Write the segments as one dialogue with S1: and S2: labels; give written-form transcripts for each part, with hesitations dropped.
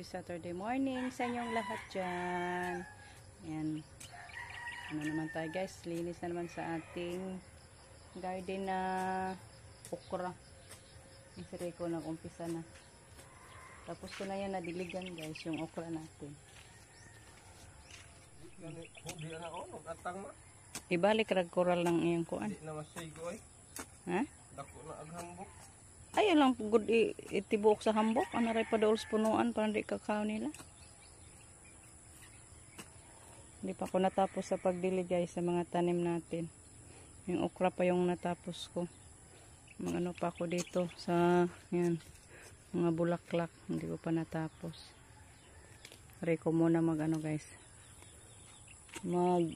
S1: Saturday morning sa inyong lahat dyan. Ayan. Ano naman tayo guys, linis na naman sa ating garden na okra. Yung si Rico nag-umpisa na. Tapos ko na yan nadiligan guys, yung okra natin. Ibalik rag coral lang iyang kuan. Ha?
S2: Dako na aghambok.
S1: Ay lang good itibok sa hambok. Ano ray pa daol punuan para di kakao nila. Hindi pa ako natapos sa pagdilig guys sa mga tanim natin. Yung okra pa yung natapos ko. Mga ano pa ako dito sa yan, mga bulaklak. Hindi ko pa natapos. Pare ko muna mag ano guys. Mag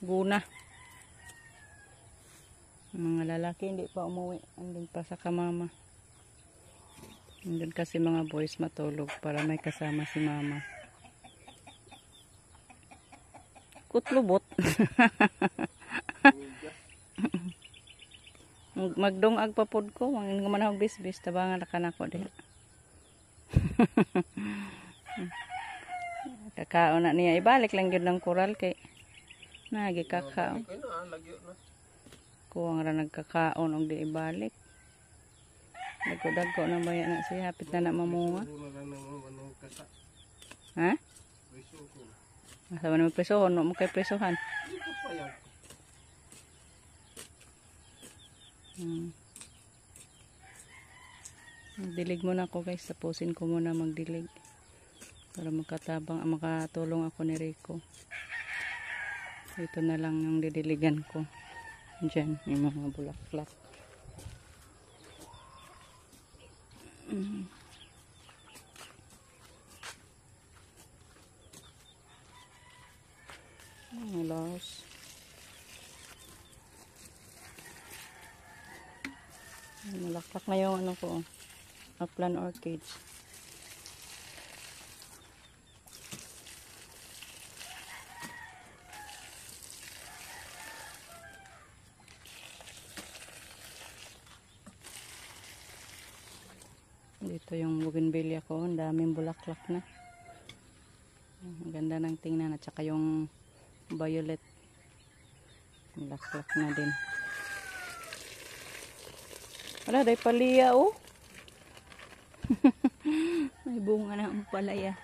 S1: guna. Mga lalaki hindi pa umuwi, andun pa sa kamama. Andun kasi mga boys matulog para may kasama si mama. Kutlubot. Magdungag pa pod ko, mangin ko manahog bisbis tabangan ra kanako diha. Kakaon na niya, ibalik lang gyud ng koral kay nagi kakao. Kuwang ra nagkakaon og di ibalik. Dagko-dagko na baya na siya hapit na mamunga. Ha? Asa man presohon, no mo kay presohan. Dilig muna ako guys, tapusin ko muna magdilig para makatulong ako ni Rico. Ito na lang yung didiligan ko. Diyan, yung mga bulaklak. Alas. Bulaklak na yung ano ko. Upland orchids. Dito yung bougainvillea ko, ang daming bulaklak na. Ang ganda ng tingnan at saka yung violet. Bulaklak na din. Wala, day palia oh. May bunga na ampalaya.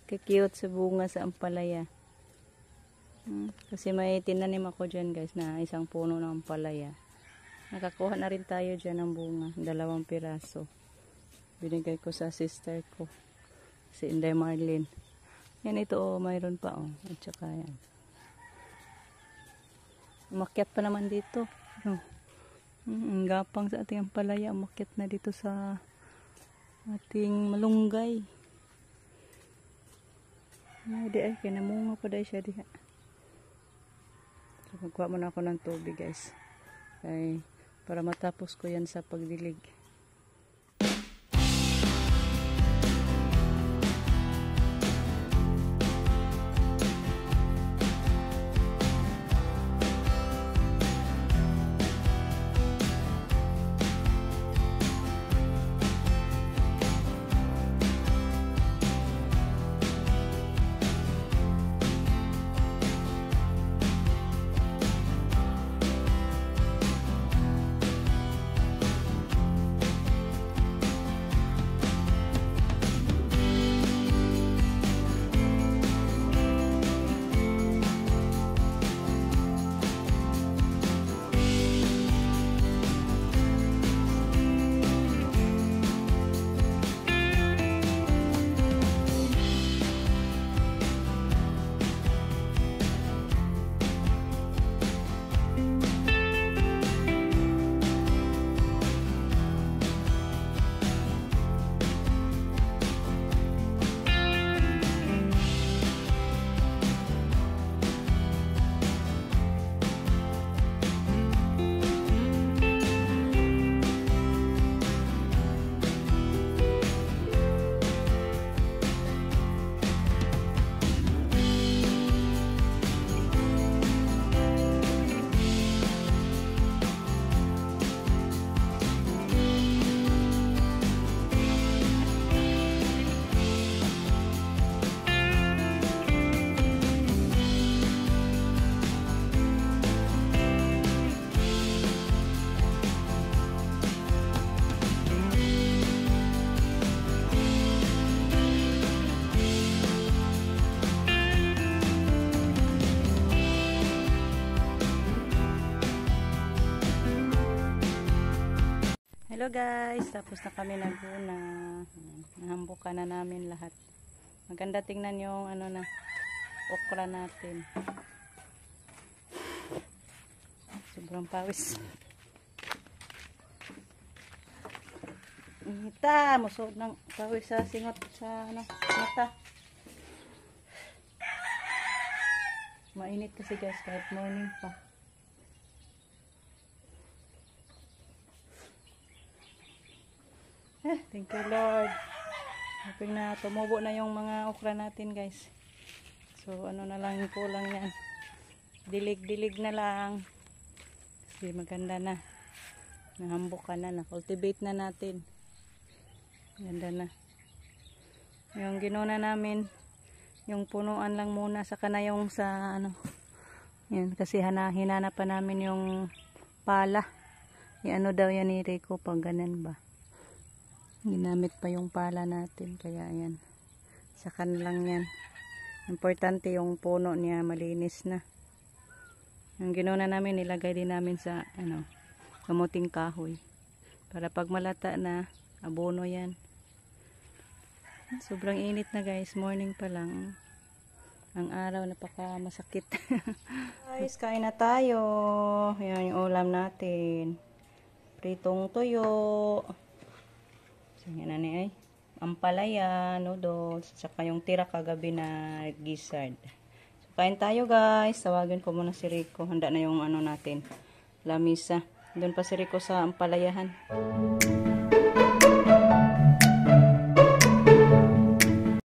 S1: Kakiyot sa bunga sa ampalaya. Kasi may tinanim ako dyan guys na isang puno ng ampalaya. Nakakuha na rin tayo dyan ng bunga. 2 piraso. Binigay ko sa sister ko. Si Inday Marlene. Yan ito oh. Mayroon pa oh. At saka yan. Umakyat pa naman dito. Oh. Ang gapang sa ating ampalaya. Umakyat na dito sa ating malunggay. Di ay. Kinamunga pa dahil siya diha. So, magkuha muna ako ng tubig guys. Ay, para matapos ko yan sa pagdilig. Hello guys, tapos na kami naghuna. Nahambukan na namin lahat. Maganda tingnan yung ano na okra natin. Sobrang pawis. Hita, musod ng pawis sa singot sa ano, mata. Mainit kasi guys kahit morning pa. Thank you Lord. Hoping na tumubo na yung mga okra natin guys. So ano na lang yung kulang yan. Dilig-dilig na lang. Kasi maganda na. Nahambukan na. Na-cultivate na natin. Ganda na. Yung ginuna namin, yung punuan lang muna. Saka na yung sa ano. Yan, kasi hinana pa namin yung pala. Yung ano daw yan ni Rico pag ganun ba. Ginamit pa yung pala natin. Kaya yan. Saka na lang yan. Importante yung puno niya malinis na. Yung ginuna namin nilagay din namin sa ano, kamuting kahoy. Para pag malata na, abono yan. Sobrang init na guys. Morning pa lang. Ang araw napaka masakit. Guys, kain na tayo. Yan yung ulam natin. Pritong tuyo. Yan na ni ay. Ampalaya, noodles, saka yung tira kagabi na gizzard. So, kain tayo guys. Tawagin ko muna si Rico. Handa na yung ano natin. Lamisa. Doon pa si Rico sa ampalayahan.